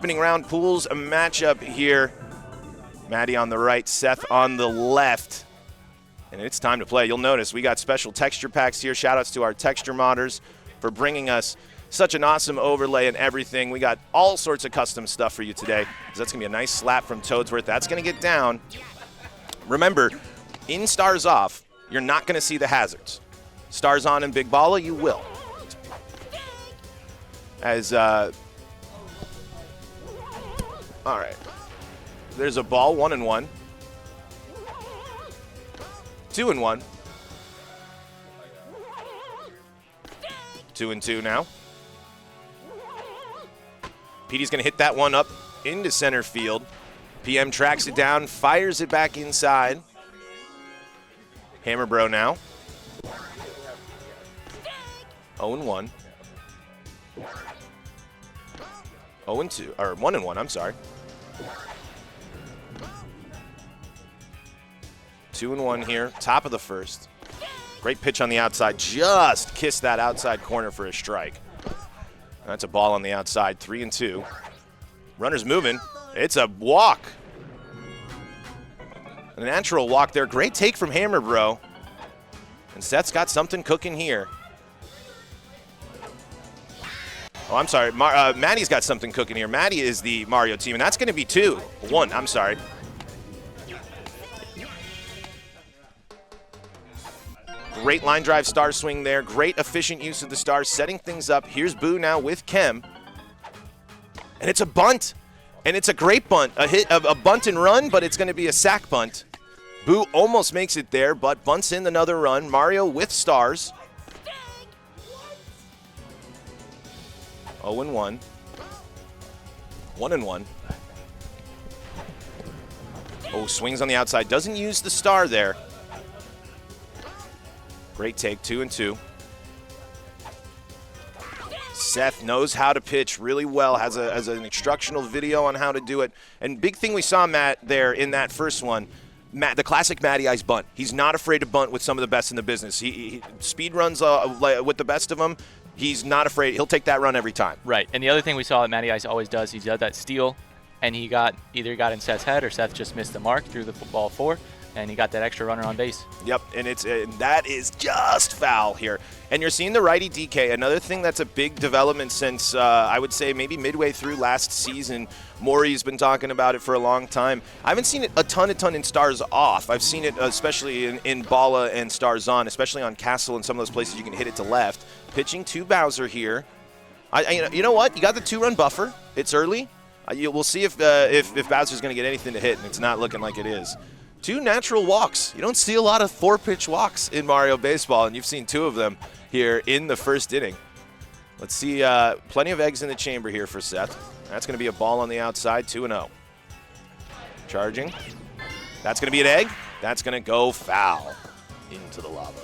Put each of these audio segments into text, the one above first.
opening round pools matchup here. Matty on the right, Seth on the left. And it's time to play. You'll notice we got special texture packs here. Shout-outs to our texture modders for bringing us such an awesome overlay and everything. We got all sorts of custom stuff for you today. That's going to be a nice slap from Toadsworth. That's going to get down. Remember, in Stars Off, you're not going to see the hazards. Stars On and Big Balla, you will. All right. There's a ball, 1-1. 2-1. 2-2 now. Petey's going to hit that one up into center field. PM tracks it down, fires it back inside. Hammer Bro now. 0-1. 0-2, or 1-1, I'm sorry. 2-1 here, top of the first. Great pitch on the outside, just kissed that outside corner for a strike. That's a ball on the outside, 3-2. Runner's moving, it's a walk. A natural walk there, great take from Hammer Bro. And Seth's got something cooking here. Oh, I'm sorry, Matty's got something cooking here. Matty is the Mario team, and that's gonna be 2-1, I'm sorry. Great line drive star swing there. Great efficient use of the stars, setting things up. Here's Boo now with Kem. And it's a bunt. And it's a great bunt. A bunt and run, but it's going to be a sack bunt. Boo almost makes it there, but bunts in another run. Mario with stars. 0-1. 1-1. Oh, swings on the outside. Doesn't use the star there. Great take, 2-2. Seth knows how to pitch really well, has an instructional video on how to do it. And big thing we saw, Matt, there in that first one, Matt, the classic MattyIce bunt. He's not afraid to bunt with some of the best in the business. He speed runs with the best of them. He's not afraid. He'll take that run every time. Right, and the other thing we saw that MattyIce always does, he does that steal, and he either got in Seth's head or Seth just missed the mark, threw the ball 4. And he got that extra runner on base. Yep, and that is just foul here. And you're seeing the righty DK. Another thing that's a big development since, I would say, maybe midway through last season. Maury's been talking about it for a long time. I haven't seen it a ton in Stars Off. I've seen it especially in Balla and Stars On, especially on Castle and some of those places you can hit it to left. Pitching to Bowser here. You know what? You got the 2-run buffer. It's early. We'll see if Bowser's going to get anything to hit, and it's not looking like it is. 2 natural walks. You don't see a lot of 4-pitch walks in Mario Baseball, and you've seen 2 of them here in the first inning. Let's see, plenty of eggs in the chamber here for Seth. That's going to be a ball on the outside, 2-0. Charging. That's going to be an egg. That's going to go foul into the lava.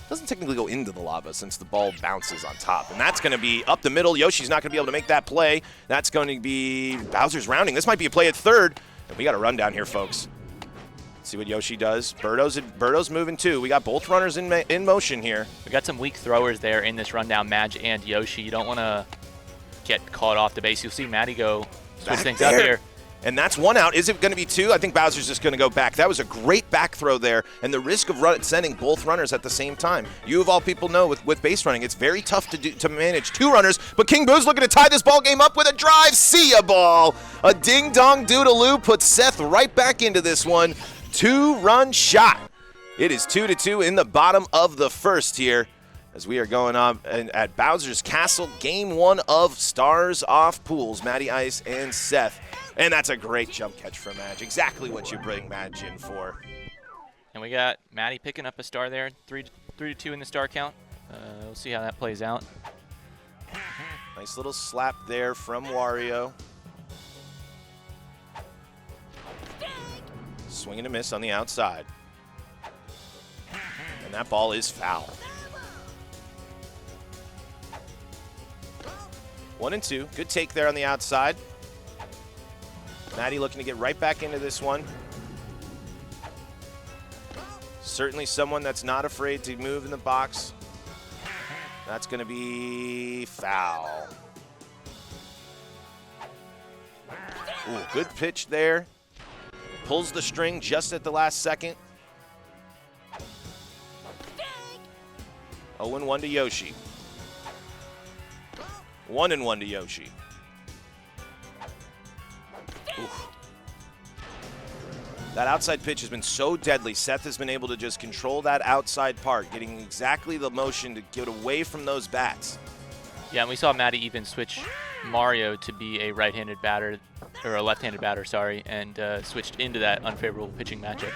Doesn't technically go into the lava since the ball bounces on top. And that's going to be up the middle. Yoshi's not going to be able to make that play. That's going to be Bowser's rounding. This might be a play at third. And we got a run down here, folks. See what Yoshi does. Birdo's moving too. We got both runners in motion here. We got some weak throwers there in this rundown, Madge and Yoshi. You don't want to get caught off the base. You'll see Matty go switch things up here. And that's 1 out. Is it going to be 2? I think Bowser's just going to go back. That was a great back throw there, and the risk of sending both runners at the same time. You of all people know with base running, it's very tough to manage 2 runners, but King Boo's looking to tie this ball game up with a drive. See ya ball. A ding-dong doodaloo puts Seth right back into this one. 2-run shot. It is 2-2 in the bottom of the first here as we are going on at Bowser's Castle, game 1 of Stars Off Pools, MattyIce and Seth. And that's a great jump catch for Madge. Exactly what you bring Madge in for. And we got Matty picking up a star there, 3-2 in the star count. We'll see how that plays out. Nice little slap there from Wario. Swing and a miss on the outside. And that ball is foul. 1-2. Good take there on the outside. Matty looking to get right back into this one. Certainly someone that's not afraid to move in the box. That's going to be foul. Ooh, good pitch there. Pulls the string just at the last second. 0-1 to Yoshi. 1-1 to Yoshi. Oof. That outside pitch has been so deadly. Seth has been able to just control that outside part, getting exactly the motion to get away from those bats. Yeah, and we saw Matty even switch Mario to be a right-handed batter, or a left-handed batter, sorry, and switched into that unfavorable pitching matchup.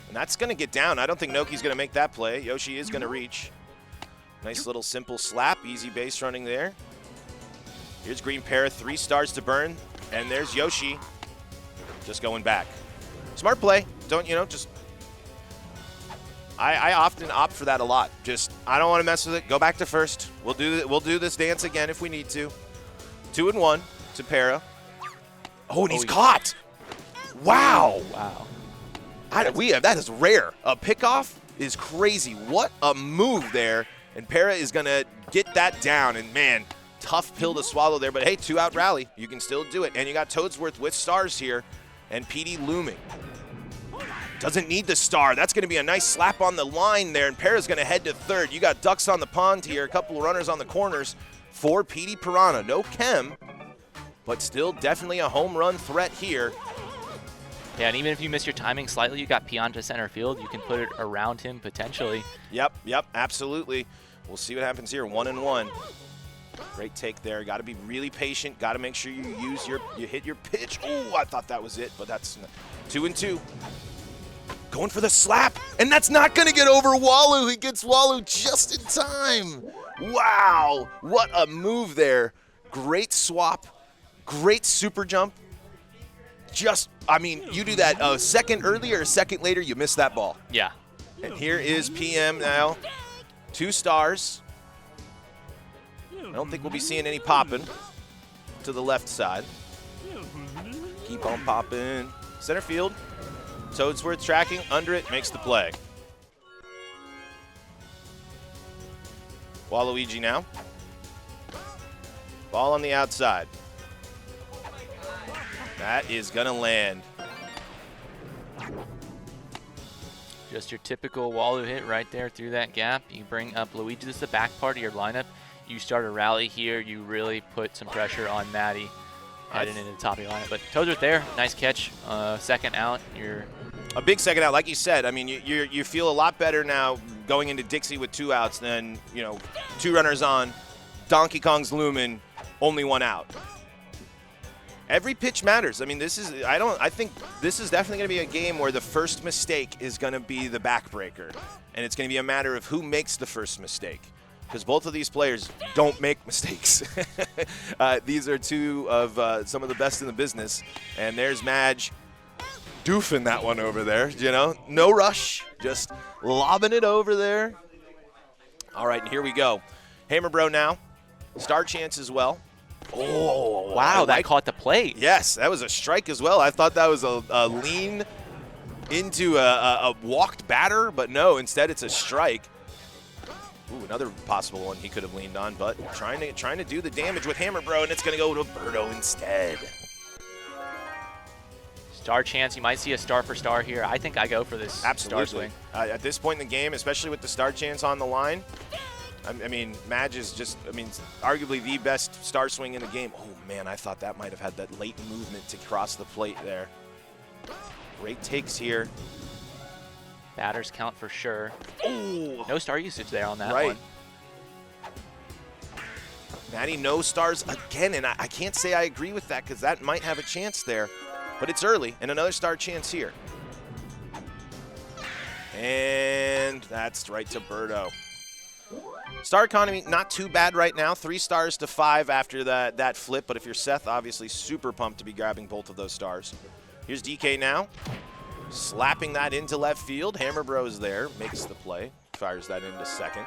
And that's going to get down. I don't think Noki's going to make that play. Yoshi is going to reach. Nice little simple slap, easy base running there. Here's Green Para, 3 stars to burn, and there's Yoshi just going back. Smart play. Don't, just I often opt for that a lot. Just, I don't want to mess with it. Go back to first. We'll do this dance again if we need to. 2-1 to Para. Oh, and he's caught. Wow. Wow. That is rare. A pickoff is crazy. What a move there. And Para is going to get that down. And, man, tough pill to swallow there. But, hey, 2-out rally. You can still do it. And you got Toadsworth with stars here. And PD looming. Doesn't need the star. That's going to be a nice slap on the line there. And Para's going to head to third. You got ducks on the pond here. A couple of runners on the corners for PD Piranha. No chem, but still definitely a home run threat here. Yeah, and even if you miss your timing slightly, you got Pion to center field. You can put it around him potentially. Yep, absolutely. We'll see what happens here. 1-1. Great take there. Got to be really patient. Got to make sure you hit your pitch. Oh, I thought that was it, but that's 2-2. Going for the slap, and that's not going to get over Wallu. He gets Wallu just in time. Wow, what a move there. Great swap, great super jump. You do that a second earlier, a second later, you miss that ball. Yeah. And here is PM now. 2 stars. I don't think we'll be seeing any popping to the left side. Keep on popping. Center field. Toadsworth tracking under it, makes the play. Waluigi now. Ball on the outside. That is going to land. Just your typical Walu hit right there through that gap. You bring up Luigi. This is the back part of your lineup. You start a rally here. You really put some pressure on Matty heading into the top of your lineup. But Toadsworth there. Nice catch. Second out. You're a big second out, like you said. I mean, you feel a lot better now going into Dixie with 2 outs than 2 runners on. Donkey Kong's looming, only 1 out. Every pitch matters. I mean, I think this is definitely going to be a game where the first mistake is going to be the backbreaker, and it's going to be a matter of who makes the first mistake. Because both of these players don't make mistakes. These are 2 of some of the best in the business, and there's Madge doofing that one over there, no rush, just lobbing it over there. All right, and here we go. Hammer Bro now, star chance as well. Oh, wow, that caught the plate. Yes, that was a strike as well. I thought that was a lean into a walked batter, but no, instead it's a strike. Ooh, another possible one he could have leaned on, but trying to do the damage with Hammer Bro, and it's going to go to Birdo instead. Star chance. You might see a star for star here. I think I go for this Absolutely. Star swing. At this point in the game, especially with the star chance on the line, I mean, Madge is arguably the best star swing in the game. Oh, man, I thought that might have had that late movement to cross the plate there. Great takes here. Batters count for sure. Oh, no star usage there on that right. one. Matty, no stars again, and I can't say I agree with that because that might have a chance there. But it's early, and another star chance here. And that's right to Birdo. Star economy, not too bad right now. 3 stars to 5 after that flip. But if you're Seth, obviously super pumped to be grabbing both of those stars. Here's DK now. Slapping that into left field. Hammer Bro's there. Makes the play. Fires that into second.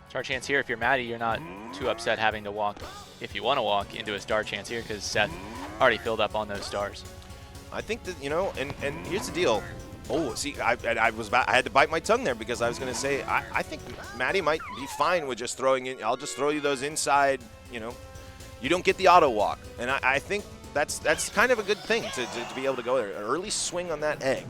Star chance here. If you're Matty, you're not too upset having to walk, if you want to walk, into a star chance here because Seth already filled up on those stars. I think that, and here's the deal. Oh, see, I had to bite my tongue there because I was going to say I think Matty might be fine with just throwing in. I'll just throw you those inside. You don't get the auto walk, and I think that's kind of a good thing to be able to go there. An early swing on that egg.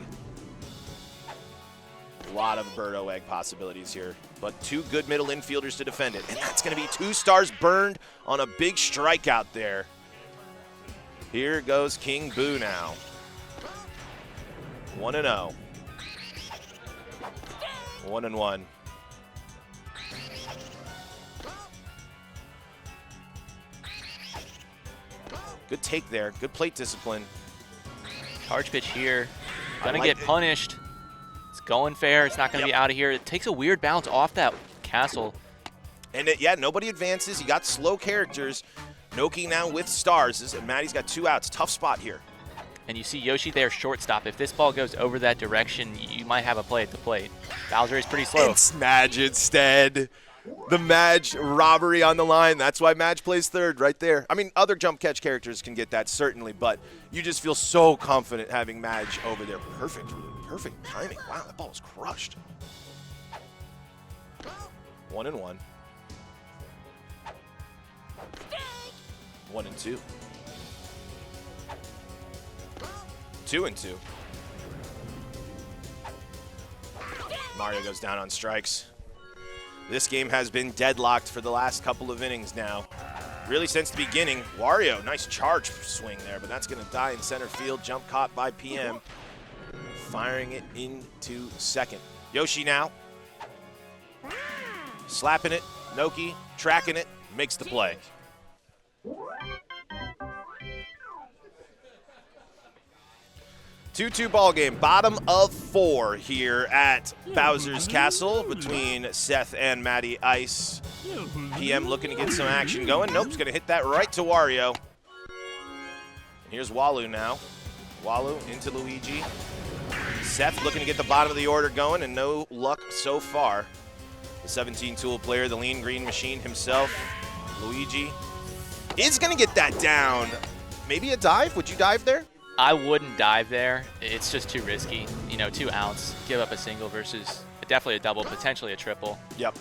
A lot of Birdo egg possibilities here, but 2 good middle infielders to defend it. And that's going to be 2 stars burned on a big strikeout there. Here goes King Boo now. 1-0. 1-1. Good take there. Good plate discipline. Charge pitch here. Gonna get punished. It's going fair. It's not gonna be out of here. It takes a weird bounce off that castle. And yeah, nobody advances. You got slow characters. Noki now with stars. And Matty's got 2 outs. Tough spot here. And you see Yoshi there, shortstop. If this ball goes over that direction, you might have a play at the plate. Bowser is pretty slow. It's Madge instead. The Madge robbery on the line. That's why Madge plays third right there. I mean, other jump catch characters can get that, certainly, but you just feel so confident having Madge over there. Perfect timing. Wow, that ball was crushed. 1-1. 1-2. 2-2. Mario goes down on strikes. This game has been deadlocked for the last couple of innings now. Really since the beginning. Wario, nice charge swing there, but that's going to die in center field. Jump caught by PM. Firing it into second. Yoshi now. Slapping it. Noki tracking it. Makes the play. Two-two ball game, bottom of 4 here at Bowser's Castle between Seth and MattyIce. PM looking to get some action going. Nope, he's going to hit that right to Wario. And here's Walu now. Walu into Luigi. Seth looking to get the bottom of the order going, and no luck so far. The 17-tool player, the lean green machine himself, Luigi, is going to get that down. Maybe a dive? Would you dive there? I wouldn't dive there. It's just too risky. 2 outs, give up a single versus definitely a double, potentially a triple. Yep.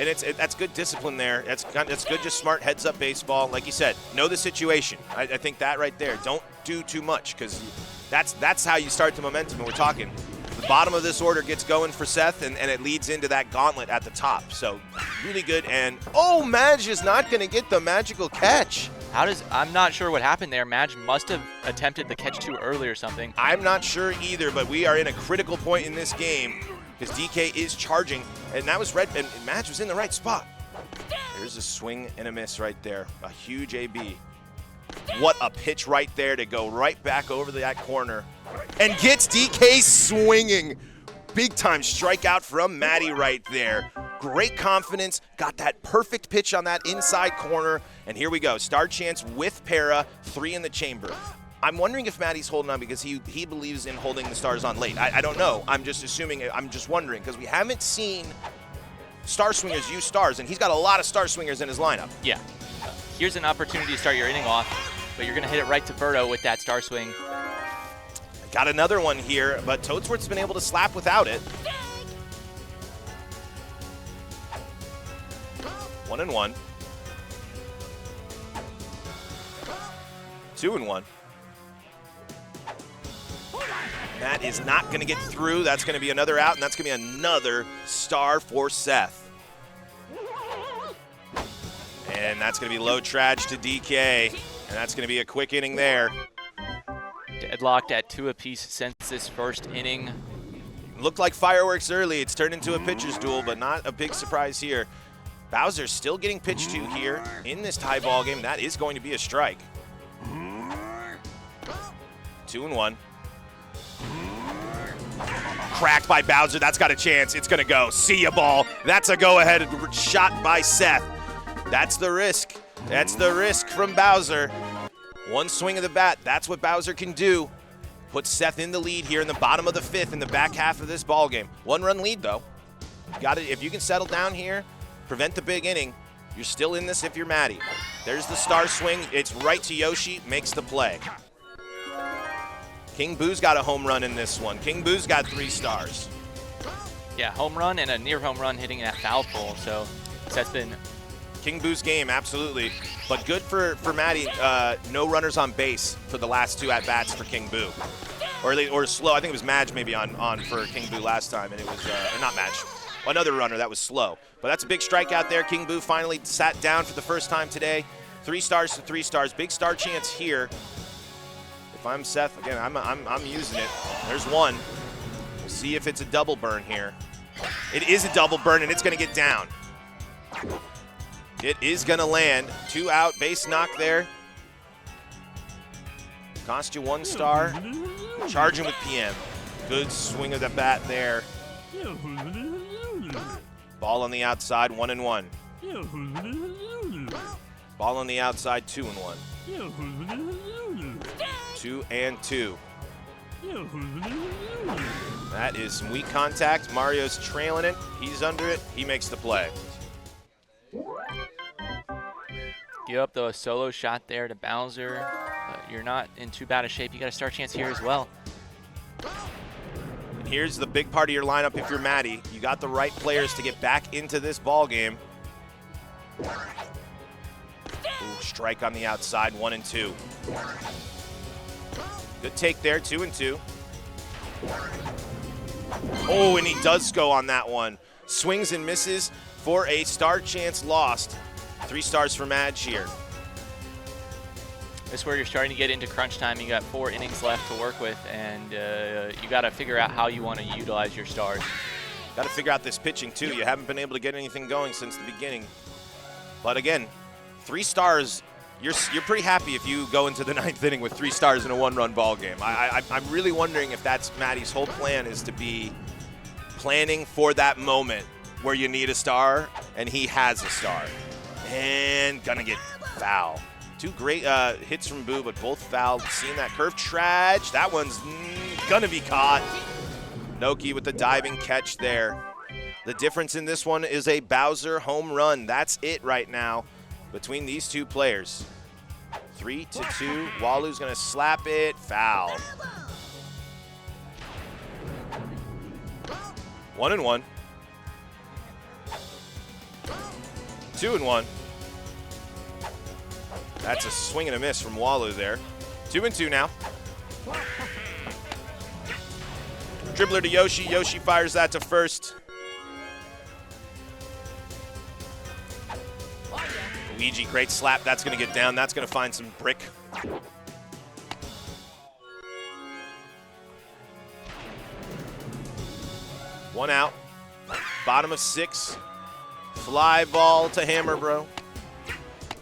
And that's good discipline there. That's good, just smart heads-up baseball. Like you said, know the situation. I think that right there. Don't do too much, because that's how you start the momentum. And we're talking, the bottom of this order gets going for Seth, and it leads into that gauntlet at the top. So really good. And, oh, Madge is not going to get the magical catch. I'm not sure what happened there. Madge must have attempted the catch too early or something. I'm not sure either, but we are in a critical point in this game because DK is charging, and that was red, and Madge was in the right spot. There's a swing and a miss right there. A huge AB. What a pitch right there to go right back over that corner and gets DK swinging. Big time strikeout from Matty right there. Great confidence, got that perfect pitch on that inside corner, and here we go. Star chance with Para, 3 in the chamber. I'm wondering if Matty's holding on because he believes in holding the stars on late. I don't know. I'm just assuming, I'm just wondering, because we haven't seen star swingers use stars, and he's got a lot of star swingers in his lineup. Yeah. Here's an opportunity to start your inning off, but you're going to hit it right to Birdo with that star swing. Got another one here, but Toadsworth's been able to slap without it. 1-1. 2-1. That is not going to get through. That's going to be another out, and that's going to be another star for Seth. And that's going to be low trash to DK, and that's going to be a quick inning there. Deadlocked at 2 apiece since this first inning. Looked like fireworks early. It's turned into a pitcher's duel, but not a big surprise here. Bowser still getting pitched to here in this tie ball game. That is going to be a strike. 2-1. Cracked by Bowser. That's got a chance. It's going to go. See ya, ball. That's a go-ahead shot by Seth. That's the risk. That's the risk from Bowser. One swing of the bat. That's what Bowser can do. Puts Seth in the lead here in the bottom of the 5th in the back half of this ball game. 1-run lead, though. Got it. If you can settle down here, prevent the big inning, you're still in this if you're Matty. There's the star swing. It's right to Yoshi. Makes the play. King Boo's got a home run in this one. King Boo's got 3 stars. Yeah, home run and a near home run hitting that foul pole. So Seth's been King Boo's game, absolutely. But good for Matty. No runners on base for the last 2 at-bats for King Boo. Or slow. I think it was Madge maybe on for King Boo last time, and it was not Madge. Another runner that was slow. But that's a big strikeout there. King Boo finally sat down for the first time today. 3 stars to 3 stars. Big star chance here. If I'm Seth, again, I'm using it. There's one. We'll see if it's a double burn here. It is a double burn, and it's going to get down. It is going to land. 2 out, base knock there. Cost you 1 star. Charging with PM. Good swing of the bat there. Ball on the outside, 1-1. Ball on the outside, 2-1. 2-2. That is some weak contact. Mario's trailing it. He's under it. He makes the play. Give up the solo shot there to Bowser. But you're not in too bad a shape. You got a star chance here as well. And here's the big part of your lineup if you're Matty. You got the right players to get back into this ball game. Ooh, strike on the outside, 1-2. Good take there, 2-2. Oh, and he does go on that one. Swings and misses for a star chance lost. 3 stars for Madge here. This is where you're starting to get into crunch time. You got 4 innings left to work with, and you got to figure out how you want to utilize your stars. Got to figure out this pitching too. You haven't been able to get anything going since the beginning. But again, 3 stars. You're pretty happy if you go into the 9th inning with 3 stars in a 1-run ball game. I'm really wondering if that's Matty's whole plan, is to be planning for that moment where you need a star, and he has a star. And gonna get foul. 2 great hits from Boo, but both fouled. Seeing that curve, Trage. That one's gonna be caught. Noki with the diving catch there. The difference in this one is a Bowser home run. That's it right now between these 2 players. 3-2. Walu's gonna slap it. Foul. 1-1. 2-1. That's a swing and a miss from Walu there. 2-2 now. Dribbler to Yoshi. Yoshi fires that to first. Luigi, great slap. That's going to get down. That's going to find some brick. One out. Bottom of 6. Fly ball to Hammer, bro.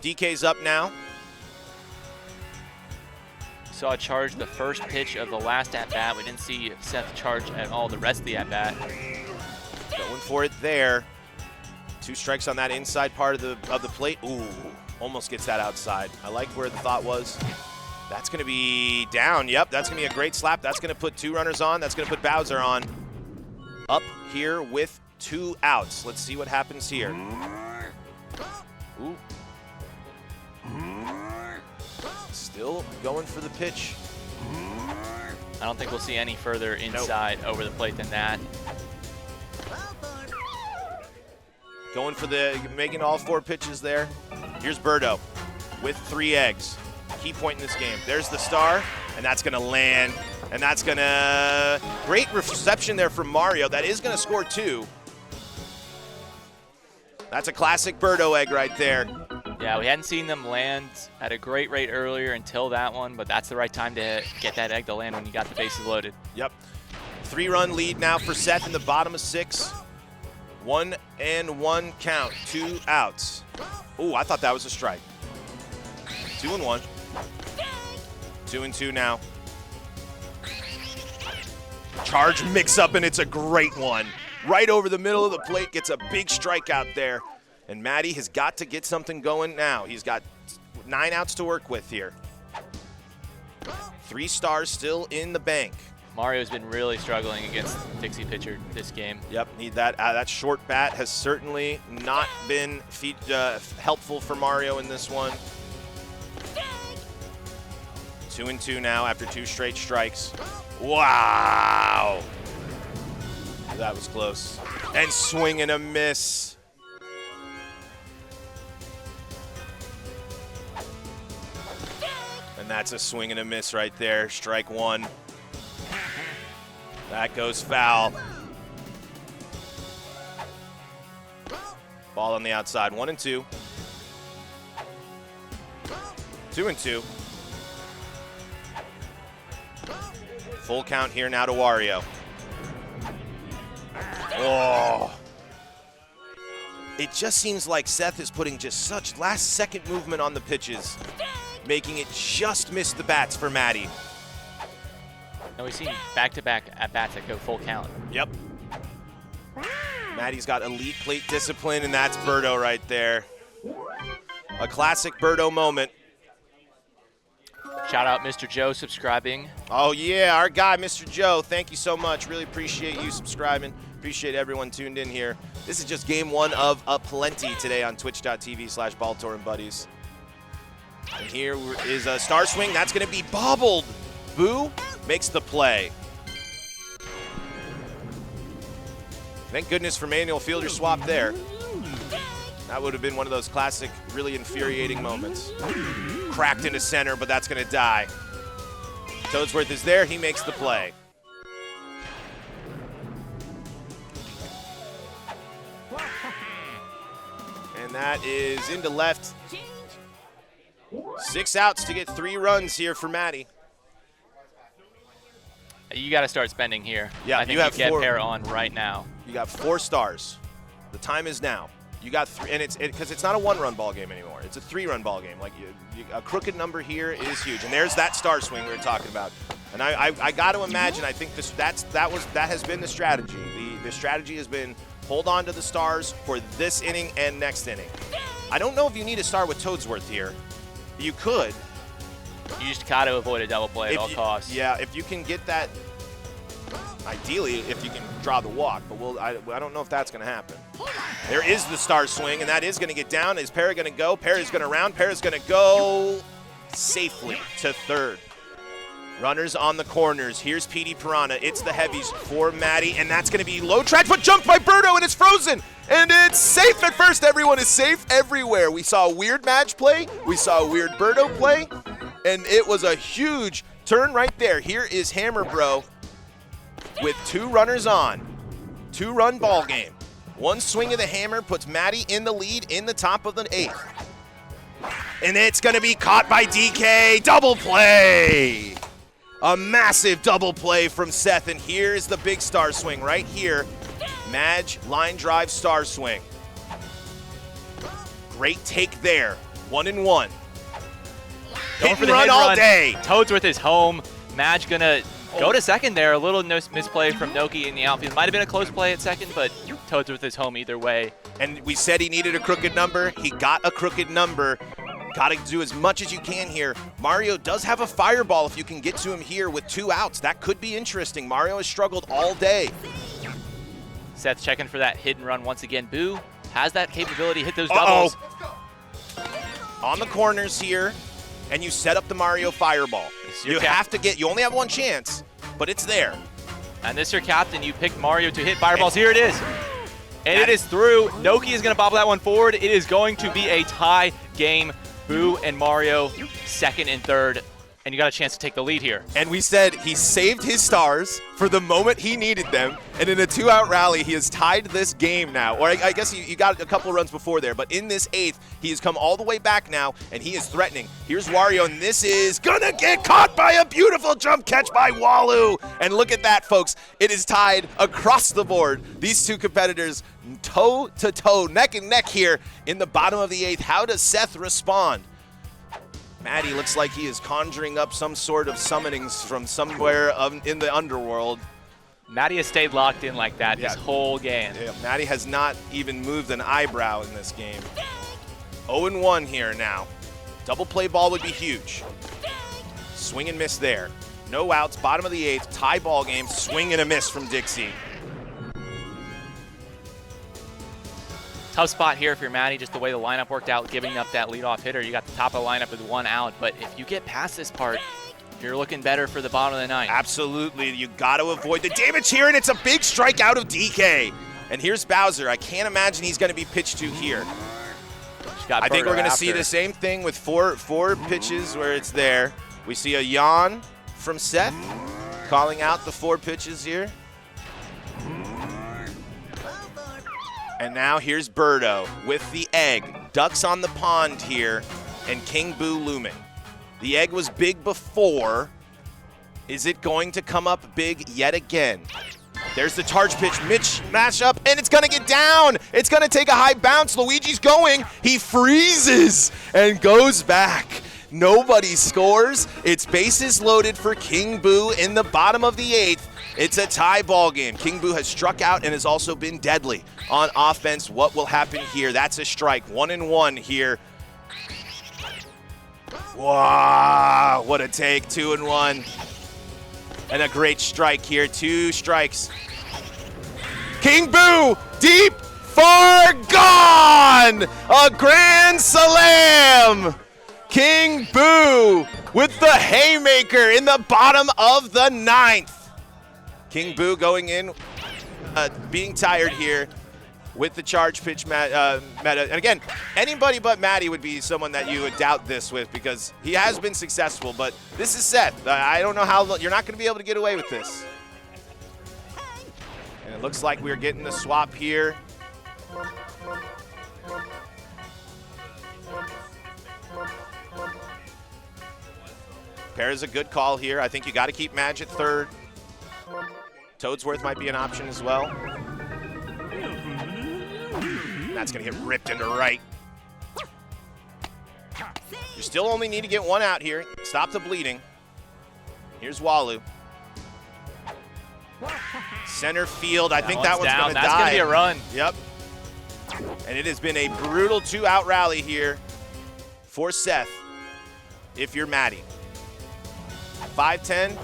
DK's up now. Saw charge the first pitch of the last at-bat. We didn't see Seth charge at all the rest of the at-bat. Going for it there. 2 strikes on that inside part of the plate. Ooh, almost gets that outside. I like where the thought was. That's going to be down. Yep, that's going to be a great slap. That's going to put 2 runners on. That's going to put Bowser on. Up here with 2 outs. Let's see what happens here. Ooh. Still going for the pitch. I don't think we'll see any further inside over the plate than that. Going for making all 4 pitches there. Here's Birdo with 3 eggs. Key point in this game. There's the star, and that's going to land. And that's going to, great reception there from Mario. That is going to score 2. That's a classic Birdo egg right there. Yeah, we hadn't seen them land at a great rate earlier until that one, but that's the right time to get that egg to land when you got the bases loaded. Yep. 3-run lead now for Seth in the bottom of 6. 1-1 count, 2 outs. Ooh, I thought that was a strike. 2-1. 2-2 now. Charge mix up, and it's a great one. Right over the middle of the plate, gets a big strikeout there. And Matty has got to get something going now. He's got 9 outs to work with here. 3 stars still in the bank. Mario's been really struggling against Dixie pitcher this game. Yep, need that. That short bat has certainly not been helpful for Mario in this one. 2-2 now after 2 straight strikes. Wow! That was close. And swing and a miss. that's a swing and a miss right there. Strike one. That goes foul. Ball on the outside. 1-2. 2-2. Full count here now to Wario. Oh. It just seems like Seth is putting just such last-second movement on the pitches, making it just miss the bats for Matty. And we've seen back-to-back at-bats that go full count. Yep. Matty's got elite plate discipline, and that's Birdo right there. A classic Birdo moment. Shout out Mr. Joe subscribing. Oh, yeah, our guy, Mr. Joe. Thank you so much. Really appreciate you subscribing. Appreciate everyone tuned in here. This is just game one of a plenty today on twitch.tv/Baltor and Buddies. And here is a star swing. That's going to be bobbled. Boo makes the play. Thank goodness for manual fielder swap there. That would have been one of those classic, really infuriating moments. Cracked into center, but that's going to die. Toadsworth is there. He makes the play. And that is into left. 6 outs to get 3 runs here for Matty. You got to start spending here. Yeah, I think you have get 4. pair on right now. You got 4 stars. The time is now. You got 3, and because it's not a 1-run ball game anymore. It's a 3-run ball game. Like a crooked number here is huge. And there's that star swing we were talking about. And I got to imagine. I think that has been the strategy. The strategy has been hold on to the stars for this inning and next inning. I don't know if you need a star with Toadsworth here. You could. You just got to avoid a double play at all costs. Yeah, if you can get that. Ideally, if you can draw the walk, but I don't know if that's going to happen. There is the star swing, and that is going to get down. Is Perry going to go? Perry's going to round. Perry's going to go safely to third. Runners on the corners. Here's Petey Piranha. It's the heavies for Matty, and that's going to be low track, but jumped by Birdo, and it's frozen. And it's safe at first. Everyone is safe everywhere. We saw a weird match play. We saw a weird Birdo play, and it was a huge turn right there. Here is Hammer Bro with 2 runners on. 2-run ball game. 1 swing of the hammer puts Matty in the lead in the top of the 8th. And it's going to be caught by DK. Double play. A massive double play from Seth. And here's the big star swing right here. Madge line drive star swing. Great take there. 1-1. Hit and run all day. Toadsworth is home. Madge going to go to second there. A little misplay from Noki in the outfield. Might have been a close play at second, but Toadsworth is home either way. And we said he needed a crooked number. He got a crooked number. Got to do as much as you can here. Mario does have a fireball if you can get to him here with 2 outs. That could be interesting. Mario has struggled all day. Seth checking for that hit and run once again. Boo has that capability, hit those doubles. On the corners here, and you set up the Mario fireball. You only have 1 chance, but it's there. And this is your captain. You picked Mario to hit fireballs. Here it is. And it is through. Noki is going to bobble that one forward. It is going to be a tie game. Boo and Mario, second and third. And you got a chance to take the lead here. And we said he saved his stars for the moment he needed them. And in a 2-out rally, he has tied this game now. Or I guess you got a couple runs before there. But in this 8th, he has come all the way back now, and he is threatening. Here's Wario, and this is going to get caught by a beautiful jump catch by Walu. And look at that, folks. It is tied across the board. These 2 competitors toe-to-toe, neck and neck here in the bottom of the 8th. How does Seth respond? Matty looks like he is conjuring up some sort of summonings from somewhere in the underworld. Matty has stayed locked in like that this whole game. Yeah, Matty has not even moved an eyebrow in this game. 0-1 here now. Double play ball would be huge. Swing and miss there. No outs, bottom of the 8th, tie ball game, swing and a miss from Dixie. Tough spot here for Matty, just the way the lineup worked out, giving up that leadoff hitter. You got the top of the lineup with 1 out, but if you get past this part, you're looking better for the bottom of the 9th. Absolutely. You got to avoid the damage here, and it's a big strikeout of DK. And here's Bowser. I can't imagine he's going to be pitched to here. I think we're going to see the same thing with four pitches where it's there. We see a yawn from Seth, calling out the 4 pitches here. And now here's Birdo with the egg. Ducks on the pond here, and King Boo looming. The egg was big before. Is it going to come up big yet again? There's the charge pitch, Mitch mashup, and it's going to get down. It's going to take a high bounce. Luigi's going. He freezes and goes back. Nobody scores. It's bases loaded for King Boo in the bottom of the 8th. It's a tie ball game. King Boo has struck out and has also been deadly on offense. What will happen here? That's a strike. 1-1 here. Wow, what a take. 2-1. And a great strike here. 2 strikes. King Boo, deep, far, gone! A grand slam! King Boo with the haymaker in the bottom of the 9th. King Boo going in, being tired here with the charge pitch meta. And again, anybody but Matty would be someone that you would doubt this with because he has been successful, but this is Seth. I don't know how long, you're not going to be able to get away with this. And it looks like we're getting the swap here. Para's a good call here. I think you got to keep Madge at 3rd. Toadsworth might be an option as well. That's going to get ripped into right. You still only need to get 1 out here. Stop the bleeding. Here's Walu. Center field. I think that one's going to die. That's going to be a run. Yep. And it has been a brutal 2-out rally here for Seth if you're Matty. 5-10.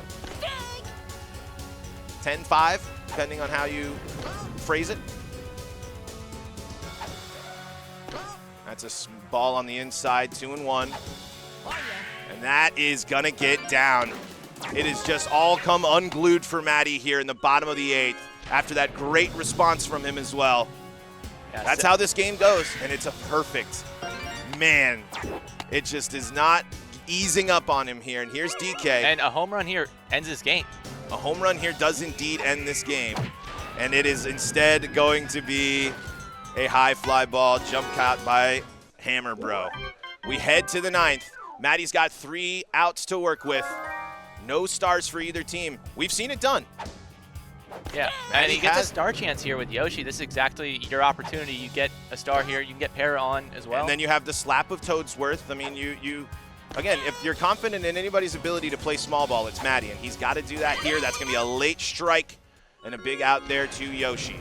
10-5, depending on how you phrase it. That's a ball on the inside, 2-1. And that is gonna get down. It has just all come unglued for Matty here in the bottom of the 8th after that great response from him as well. Yeah, that's how this game goes, and it's a perfect. Man, it just is not easing up on him here, and here's DK. And a home run here ends this game. A home run here does indeed end this game, and it is instead going to be a high fly ball jump caught by Hammer Bro. We head to the 9th. Matty's got 3 outs to work with. No stars for either team. We've seen it done. Yeah, and he gets a star chance here with Yoshi. This is exactly your opportunity. You get a star here. You can get Para on as well. And then you have the slap of Toadsworth. I mean, you again, if you're confident in anybody's ability to play small ball, it's Matty, and he's got to do that here. That's going to be a late strike and a big out there to Yoshi.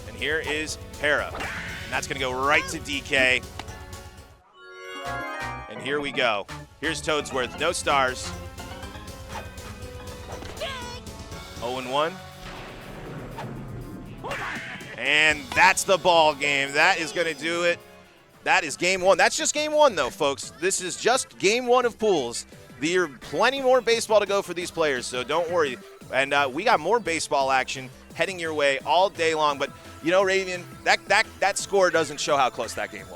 And here is Para. And that's going to go right to DK. And here we go. Here's Toadsworth. No stars. 0-1. And that's the ball game. That is going to do it. That is game 1. That's just game 1, though, folks. This is just game 1 of pools. There are plenty more baseball to go for these players, so don't worry. And we got more baseball action heading your way all day long. But, you know, Ravian, that score doesn't show how close that game was.